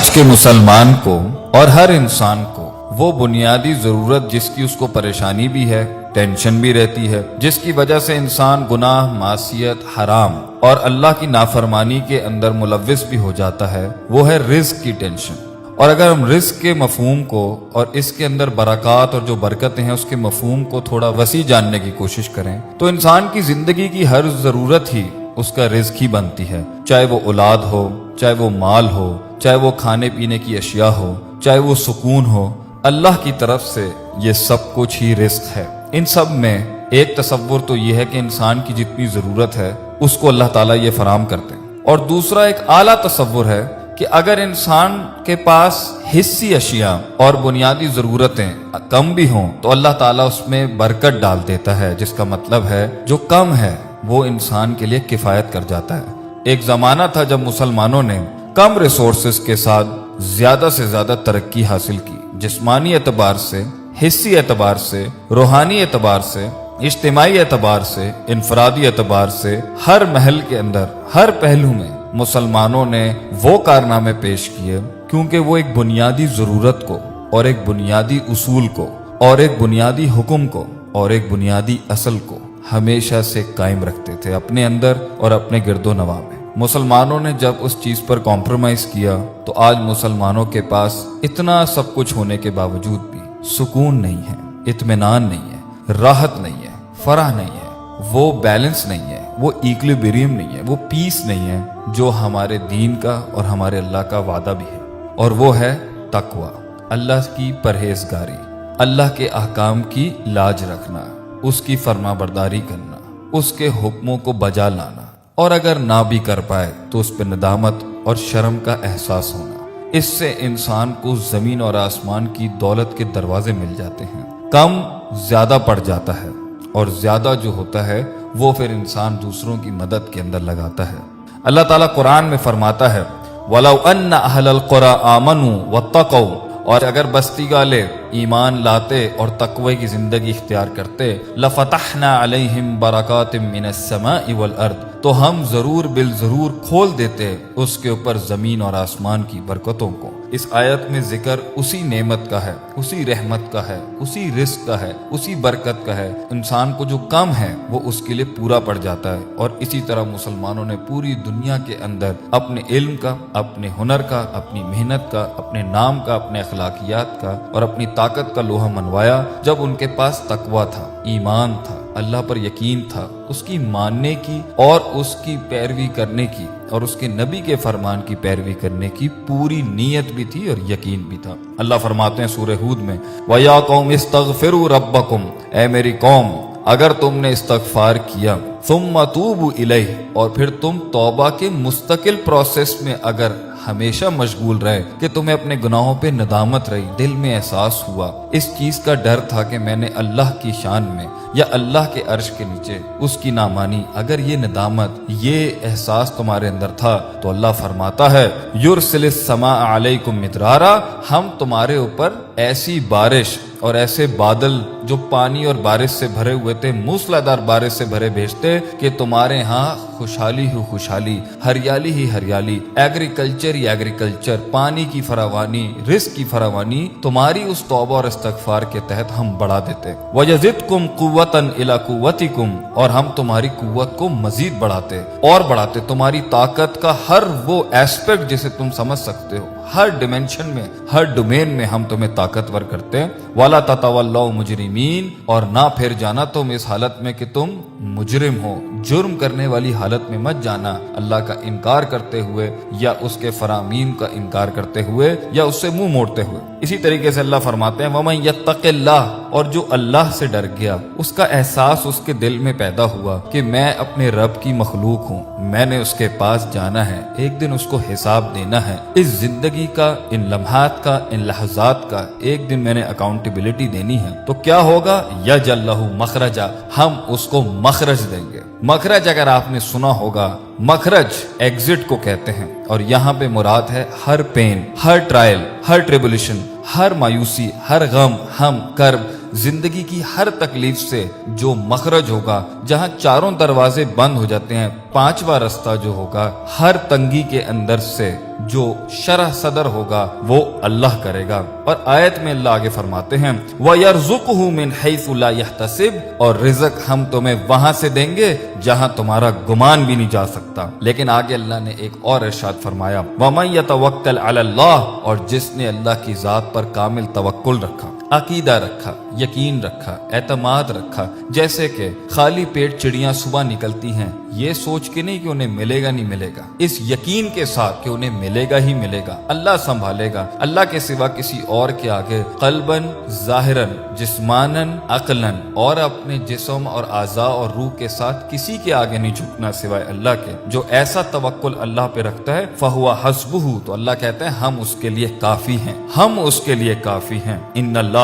آج کے مسلمان کو اور ہر انسان کو وہ بنیادی ضرورت جس کی اس کو پریشانی بھی ہے، ٹینشن بھی رہتی ہے، جس کی وجہ سے انسان گناہ، معصیت، حرام اور اللہ کی نافرمانی کے اندر ملوث بھی ہو جاتا ہے، وہ ہے رزق کی ٹینشن۔ اور اگر ہم رزق کے مفہوم کو اور اس کے اندر برکات اور جو برکتیں ہیں اس کے مفہوم کو تھوڑا وسیع جاننے کی کوشش کریں تو انسان کی زندگی کی ہر ضرورت ہی اس کا رزق ہی بنتی ہے، چاہے وہ اولاد ہو، چاہے وہ مال ہو، چاہے وہ کھانے پینے کی اشیاء ہو، چاہے وہ سکون ہو، اللہ کی طرف سے یہ سب کچھ ہی رزق ہے۔ ان سب میں ایک تصور تو یہ ہے کہ انسان کی جتنی ضرورت ہے اس کو اللہ تعالیٰ یہ فراہم کرتے ہیں، اور دوسرا ایک اعلیٰ تصور ہے کہ اگر انسان کے پاس حصی اشیاء اور بنیادی ضرورتیں کم بھی ہوں تو اللہ تعالیٰ اس میں برکت ڈال دیتا ہے، جس کا مطلب ہے جو کم ہے وہ انسان کے لیے کفایت کر جاتا ہے۔ ایک زمانہ تھا جب مسلمانوں نے کم ریسورسز کے ساتھ زیادہ سے زیادہ ترقی حاصل کی، جسمانی اعتبار سے، حصی اعتبار سے، روحانی اعتبار سے، اجتماعی اعتبار سے، انفرادی اعتبار سے، ہر محل کے اندر، ہر پہلو میں مسلمانوں نے وہ کارنامے پیش کیے کیونکہ وہ ایک بنیادی ضرورت کو اور ایک بنیادی اصول کو اور ایک بنیادی حکم کو اور ایک بنیادی اصل کو ہمیشہ سے قائم رکھتے تھے اپنے اندر اور اپنے گرد و نواح میں۔ مسلمانوں نے جب اس چیز پر کمپرومائز کیا تو آج مسلمانوں کے پاس اتنا سب کچھ ہونے کے باوجود بھی سکون نہیں ہے، اطمینان نہیں ہے، راحت نہیں ہے، فرح نہیں ہے، وہ بیلنس نہیں ہے، وہ ایکولیبریم نہیں ہے، وہ پیس نہیں ہے جو ہمارے دین کا اور ہمارے اللہ کا وعدہ بھی ہے، اور وہ ہے تقوی، اللہ کی پرہیزگاری، اللہ کے احکام کی لاج رکھنا، اس کی فرما برداری کرنا، اس کے حکموں کو بجا لانا، اور اگر نہ بھی کر پائے تو اس پہ ندامت اور شرم کا احساس ہونا۔ اس سے انسان کو زمین اور آسمان کی دولت کے دروازے مل جاتے ہیں۔ کم زیادہ پڑ جاتا ہے اور زیادہ جو ہوتا ہے وہ پھر انسان دوسروں کی مدد کے اندر لگاتا ہے۔ اللہ تعالیٰ قرآن میں فرماتا ہے وَلَوْ أَنَّ أَهْلَ الْقُرَىٰ آمَنُوا وَاتَّقَوْا، اور اگر بستی والے ایمان لاتے اور تقوی کی زندگی اختیار کرتے لَفَتَحْنَا عَلَيْهِمْ بَرَكَاتٍ مِّنَ السَّمَاءِ وَالْأَرْضِ، تو ہم ضرور بالضرور کھول دیتے اس کے اوپر زمین اور آسمان کی برکتوں کو۔ اس آیت میں ذکر اسی نعمت کا ہے، اسی رحمت کا ہے، اسی رزق کا ہے، اسی برکت کا ہے۔ انسان کو جو کم ہے وہ اس کے لیے پورا پڑ جاتا ہے، اور اسی طرح مسلمانوں نے پوری دنیا کے اندر اپنے علم کا، اپنے ہنر کا، اپنی محنت کا، اپنے نام کا، اپنے اخلاقیات کا اور اپنی طاقت کا لوہا منوایا جب ان کے پاس تقوی تھا، ایمان تھا، اللہ پر یقین تھا، اس کی ماننے کی اور اس کی پیروی کرنے کی اور اس کے نبی کے فرمان کی پیروی کرنے کی پوری نیت بھی تھی اور یقین بھی تھا۔ اللہ فرماتے ہیں سورہ ہود میں وَيَا قَوْمِ اسْتَغْفِرُوا رَبَّكُمْ، اے میری قوم اگر تم نے استغفار کیا، ثُمَّ تُوبُوا إِلَيْهِ، اور پھر تم توبہ کے مستقل پروسیس میں اگر ہمیشہ مشغول رہے کہ تمہیں اپنے گناہوں پہ ندامت رہی، دل میں احساس ہوا، اس چیز کا ڈر تھا کہ میں نے اللہ کی شان میں یا اللہ کے عرش کے نیچے اس کی نامانی، اگر یہ ندامت، یہ احساس تمہارے اندر تھا تو اللہ فرماتا ہے یرسل السماء علیکم مدرارا، ہم تمہارے اوپر ایسی بارش اور ایسے بادل جو پانی اور بارش سے بھرے ہوئے تھے، موسلادھار بارش سے بھرے بھیجتے کہ تمہارے ہاں خوشحالی ہی خوشحالی، ہریالی ہی ہریالی، ایگریکلچر ہی ایگریکلچر، پانی کی فراوانی، رزق کی فراوانی تمہاری اس توبہ اور استغفار کے تحت ہم بڑھا دیتے۔ وَيَزِدْكُمْ قُوَّةً إِلَىٰ قُوَّتِكُمْ، اور ہم تمہاری قوت کو مزید بڑھاتے اور بڑھاتے، تمہاری طاقت کا ہر وہ ایسپیکٹ جسے تم سمجھ سکتے ہو، ہر ڈیمنشن میں، ہر ڈومین میں ہم تمہیں طاقتور کرتے۔ وَلَا تَتَوَلَّوْا مُجْرِمِينَ، اور نہ پھر جانا تم اس حالت میں کہ تم مجرم ہو، جرم کرنے والی حالت میں مت جانا، اللہ کا انکار کرتے ہوئے یا اس کے فرامین کا انکار کرتے ہوئے یا اس سے منہ موڑتے ہوئے۔ اسی طریقے سے اللہ فرماتے ہیں وَمَن يَتَّقِ اللَّهَ، اور جو اللہ سے ڈر گیا، اس کا احساس اس کے دل میں پیدا ہوا کہ میں اپنے رب کی مخلوق ہوں، میں نے اس کے پاس جانا ہے، ایک دن اس کو حساب دینا ہے، اس زندگی کا، ان لمحات کا، ان لحظات کا ایک دن میں نے اکاؤنٹیبلٹی دینی ہے، تو کیا ہوگا؟ یجعل لہ مخرجا، ہم اس کو مخرج دیں گے۔ مخرج اگر آپ نے سنا ہوگا، مخرج ایگزٹ کو کہتے ہیں، اور یہاں پہ مراد ہے ہر پین، ہر ٹرائل، ہر ٹریبولیشن، ہر مایوسی، ہر غم، ہم کرب، زندگی کی ہر تکلیف سے جو مخرج ہوگا، جہاں چاروں دروازے بند ہو جاتے ہیں، پانچواں رستہ جو ہوگا، ہر تنگی کے اندر سے جو شرح صدر ہوگا وہ اللہ کرے گا۔ اور آیت میں اللہ آگے فرماتے ہیں وَيَرْزُقُهُ مِنْ حَيْثُ لَا يَحْتَسِبُ، اور رزق ہم تمہیں وہاں سے دیں گے جہاں تمہارا گمان بھی نہیں جا سکتا۔ لیکن آگے اللہ نے ایک اور ارشاد فرمایا وَمَن يَتَوَكَّلْ عَلَى اللَّهِ، اور جس نے اللہ کی ذات پر کامل توکل رکھا، عقیدہ رکھا، یقین رکھا، اعتماد رکھا، جیسے کہ خالی پیٹ چڑیاں صبح نکلتی ہیں یہ سوچ کے نہیں کہ انہیں ملے گا نہیں ملے گا، اس یقین کے ساتھ کہ انہیں ملے گا ہی ملے گا، اللہ سنبھالے گا، اللہ کے سوا کسی اور کے آگے قلباً ظاہراً جسماناً عقلاً اور اپنے جسم اور اعضاء اور روح کے ساتھ کسی کے آگے نہیں جھکنا سوائے اللہ کے۔ جو ایسا توکل اللہ پہ رکھتا ہے فَهُوَ حَسْبُهُ، تو اللہ کہتے ہیں ہم اس کے لیے کافی ہیں، ہم اس کے لیے کافی ہیں۔ ان اللہ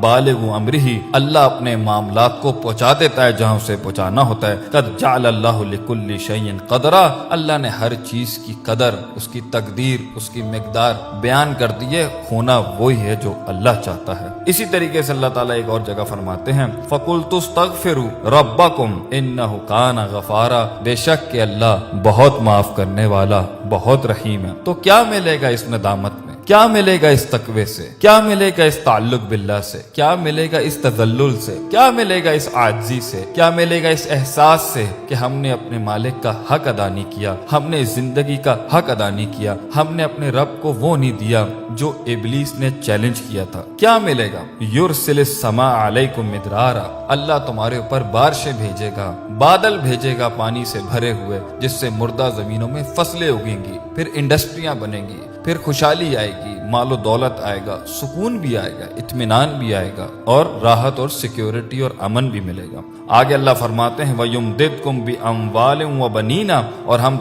بالغ امرہ، اللہ اپنے معاملات کو پہنچا دیتا ہے جہاں اسے پہنچانا ہوتا ہے۔ قد جعل اللہ لکل شیء قدرا، اللہ نے ہر چیز کی قدر، اس کی تقدیر، اس کی مقدار بیان کر دی ہے، ہونا وہی ہے جو اللہ چاہتا ہے۔ اسی طریقے سے اللہ تعالیٰ ایک اور جگہ فرماتے ہیں فَقُلْتُ اسْتَغْفِرُوا رَبَّكُمْ إِنَّهُ كَانَ غَفَارًا، بے شک کہ اللہ بہت معاف کرنے والا، بہت رحیم ہے۔ تو کیا ملے گا اس ندامت میں؟ کیا ملے گا اس تقوی سے؟ کیا ملے گا اس تعلق باللہ سے؟ کیا ملے گا اس تذلل سے؟ کیا ملے گا اس عاجزی سے؟ کیا ملے گا اس احساس سے کہ ہم نے اپنے مالک کا حق ادا نہیں کیا، ہم نے زندگی کا حق ادا نہیں کیا، ہم نے اپنے رب کو وہ نہیں دیا جو ابلیس نے چیلنج کیا تھا؟ کیا ملے گا؟ یرسل السماء علیکم مدرارا، اللہ تمہارے اوپر بارشیں بھیجے گا، بادل بھیجے گا پانی سے بھرے ہوئے، جس سے مردہ زمینوں میں فصلیں اگیں گی، پھر انڈسٹریاں بنیں گی، پھر خوشحالی آئے گی، مال و دولت آئے گا، سکون بھی آئے گا، اطمینان بھی آئے گا، اور راحت اور سیکیورٹی اور امن بھی ملے گا۔ آگے اللہ فرماتے ہیں وَيُمْدِدْكُمْ بِأَمْوَالٍ وَبَنِينَ، اور ہم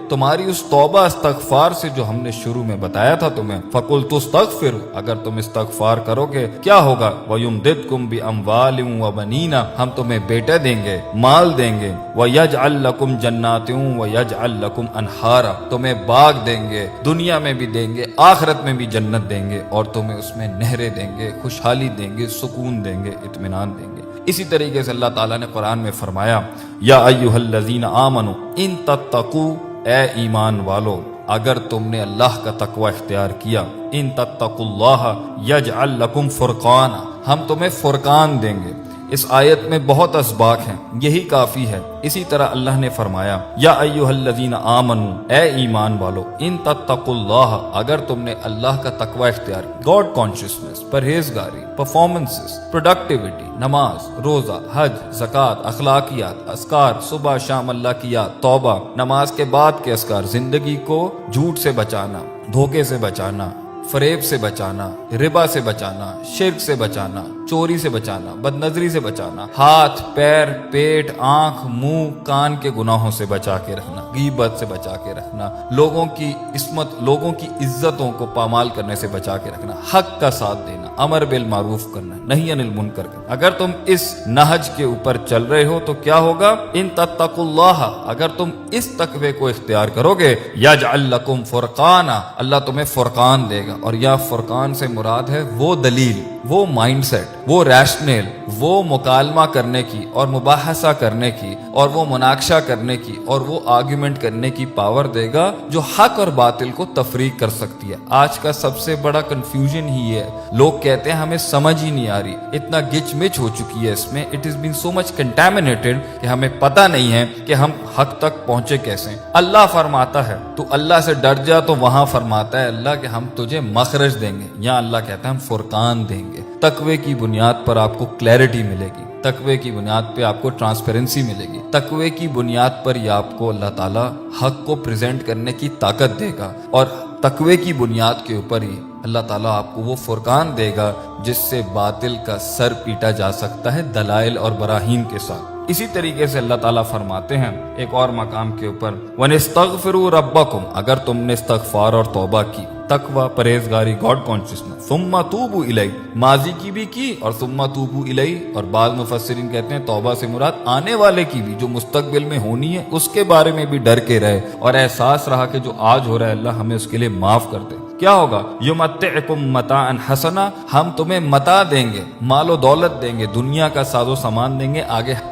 تمہاری اس توبہ استغفار سے جو ہم نے شروع میں بتایا تھا تمہیں، فَقُلْتُ اسْتَغْفِرُوا، اگر تم استغفار کرو گے کیا ہوگا؟ وَيُمْدِدْكُمْ بِأَمْوَالٍ وَبَنِينَ، ہم تمہیں بیٹے دیں گے، مال دیں گے، وَيَجْعَلْ لَكُمْ جَنَّاتٍ وَيَجْعَلْ لَكُمْ أَنْهَارًا، تمہیں باغ دیں گے، دنیا میں بھی دیں گے، آخرت میں بھی جنت دیں گے، اور تمہیں اس میں نہریں دیں گے، خوشحالی دیں گے، سکون دیں گے، اطمینان دیں گے۔ اسی طریقے سے اللہ تعالیٰ نے قرآن میں فرمایا یا ایھا الذین آمنوا ان تتقوا، اے ایمان والو اگر تم نے اللہ کا تقوی اختیار کیا، ان تتقوا اللہ یجعل لکم فرقانا، ہم تمہیں فرقان دیں گے۔ اس آیت میں بہت اسباق ہیں، یہی کافی ہے۔ اسی طرح اللہ نے فرمایا یا ایھا الذین آمنوا، اے ایمان والو ان تتقوا اللہ، اگر تم نے اللہ کا تقوی اختیار، گاڈ کانشسنس، پرہیزگاری، پرفارمنسز، پروڈکٹیوٹی، نماز، روزہ، حج، زکوٰۃ، اخلاقیات، اذکار، صبح شام اللہ کی یاد، توبہ، نماز کے بعد کے اذکار، زندگی کو جھوٹ سے بچانا، دھوکے سے بچانا، فریب سے بچانا، ربا سے بچانا، شرک سے بچانا، چوری سے بچانا، بد نظری سے بچانا، ہاتھ، پیر، پیٹ، آنکھ، منہ، کان کے گناہوں سے بچا کے رکھنا، غیبت سے بچا کے رکھنا، لوگوں کی عصمت، لوگوں کی عزتوں کو پامال کرنے سے بچا کے رکھنا، حق کا ساتھ دینا، امر بالمعروف کرنا، نہی عن المنکر کرنا۔ اگر تم اس نہج کے اوپر چل رہے ہو تو کیا ہوگا؟ ان تتقوا اللہ، اگر تم اس تقوی کو اختیار کرو گے، یجعل لکم فرقانا، اللہ تمہیں فرقان دے گا۔ اور یا فرقان سے مراد ہے وہ دلیل، وہ مائنڈ سیٹ، وہ ریشنل، وہ مکالمہ کرنے کی اور مباحثہ کرنے کی اور وہ مناقشہ کرنے کی اور وہ آرگیومنٹ کرنے کی پاور دے گا جو حق اور باطل کو تفریق کر سکتی ہے۔ آج کا سب سے بڑا کنفیوژن ہی ہے، لوگ کہتے ہیں ہمیں سمجھ ہی نہیں آ رہی، اتنا گچ مچ ہو چکی ہے اس میں، it is been so much contaminated کہ ہمیں پتہ نہیں ہے کہ ہم حق تک پہنچے کیسے۔ اللہ فرماتا ہے تو اللہ سے ڈر جا، تو وہاں فرماتا ہے اللہ کہ ہم تجھے مخرج دیں گے، یہاں اللہ کہتا ہے ہم فرقان دیں گے۔ تقوی کی بنیاد پر آپ کو کلیئرٹی ملے گی، تقوی کی بنیاد پہ آپ کو ٹرانسپیرنسی ملے گی، تقوی کی بنیاد پر ہی آپ کو اللہ تعالیٰ حق کو پریزنٹ کرنے کی طاقت دے گا، اور تقوی کی بنیاد کے اوپر ہی اللہ تعالیٰ آپ کو وہ فرقان دے گا جس سے باطل کا سر پیٹا جا سکتا ہے دلائل اور براہین کے ساتھ۔ اسی طریقے سے اللہ تعالیٰ فرماتے ہیں ایک اور مقام کے اوپر وَنِسْتَغْفِرُوا رَبَّكُمْ، اگر تم نے استغفار اور توبہ کی، تقوی، پرہیزگاری، گاڈ کانشسنس، ثُمَّ تُوبُوا إِلَيْهِ، ماضی کی بھی کی اور ثُمَّ تُوبُوا إِلَيْهِ، اور بعض مفسرین کہتے ہیں توبہ سے مراد آنے والے کی بھی، جو مستقبل میں ہونی ہے اس کے بارے میں بھی ڈر کے رہے اور احساس رہا کہ جو آج ہو رہا ہے اللہ ہمیں اس کے لیے معاف کر دے۔ کیا ہوگا؟ یمتعکم متاعا حسنا، ہم تمہیں متاع دیں گے، مال و دولت دیں گے، دنیا کا ساز و سامان دیں گے،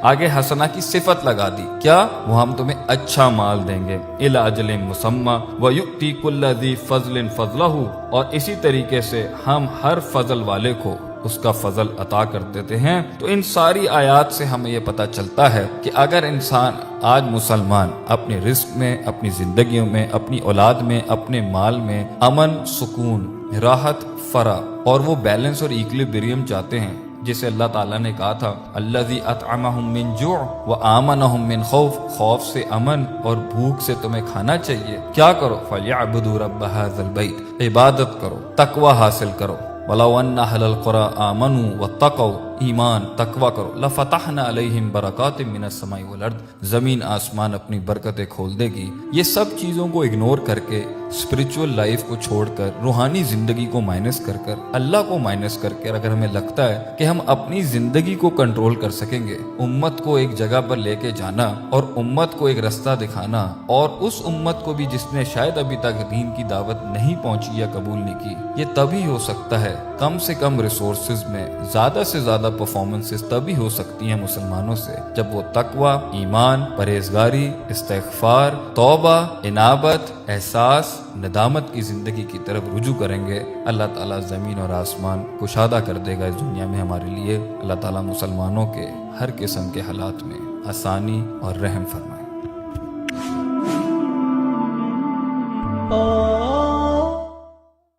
آگے حسنا کی صفت لگا دی، کیا؟ وہ ہم تمہیں اچھا مال دیں گے، الی اجل مسمی ویؤتی کل ذی فضل فضلہ، اور اسی طریقے سے ہم ہر فضل والے کو اس کا فضل عطا کر دیتے ہیں۔ تو ان ساری آیات سے ہمیں یہ پتہ چلتا ہے کہ اگر انسان آج مسلمان اپنے رزق میں، اپنی زندگیوں میں، اپنی اولاد میں، اپنے مال میں امن، سکون، راحت، فرح اور وہ بیلنس اور ایکولیبریم چاہتے ہیں جسے اللہ تعالیٰ نے کہا تھا الذی اطعمہم من جوع وآمنہم من خوف، خوف سے امن اور بھوک سے تمہیں کھانا چاہیے، کیا کرو؟ فلیعبدوا رب ھذا البیت، عبادت کرو، تقوی حاصل کرو۔ وَلَوْ أَنَّ أَهْلَ الْقُرَىٰ آمَنُوا وَاتَّقَوْا، ایمان تقوی کرو، لَفَتَحْنَا عَلَيْهِمْ بَرَكَاتٍ مِّنَ السَّمَاءِ وَالْأَرْضِ، زمین آسمان اپنی برکتیں کھول دے گی۔ یہ سب چیزوں کو اگنور کر کے، اسپرچول لائف کو چھوڑ کر، روحانی زندگی کو مائنس کر کر، اللہ کو مائنس کر کے اگر ہمیں لگتا ہے کہ ہم اپنی زندگی کو کنٹرول کر سکیں گے، امت کو ایک جگہ پر لے کے جانا اور امت کو ایک رستہ دکھانا، اور اس امت کو بھی جس نے شاید ابھی تک دین کی دعوت نہیں پہنچی یا قبول نہیں کی، یہ تبھی ہو سکتا ہے کم سے کم ریسورسز میں زیادہ سے زیادہ پرفارمنسز تبھی ہو سکتی ہیں مسلمانوں سے جب وہ تقوی، ایمان، پرہیزگاری، استغفار، توبہ، انابت، احساس، ندامت کی زندگی کی طرف رجوع کریں گے۔ اللہ تعالیٰ زمین اور آسمان کشادہ کر دے گا اس دنیا میں ہمارے لیے۔ اللہ تعالیٰ مسلمانوں کے ہر قسم کے حالات میں آسانی اور رحم فرمائے۔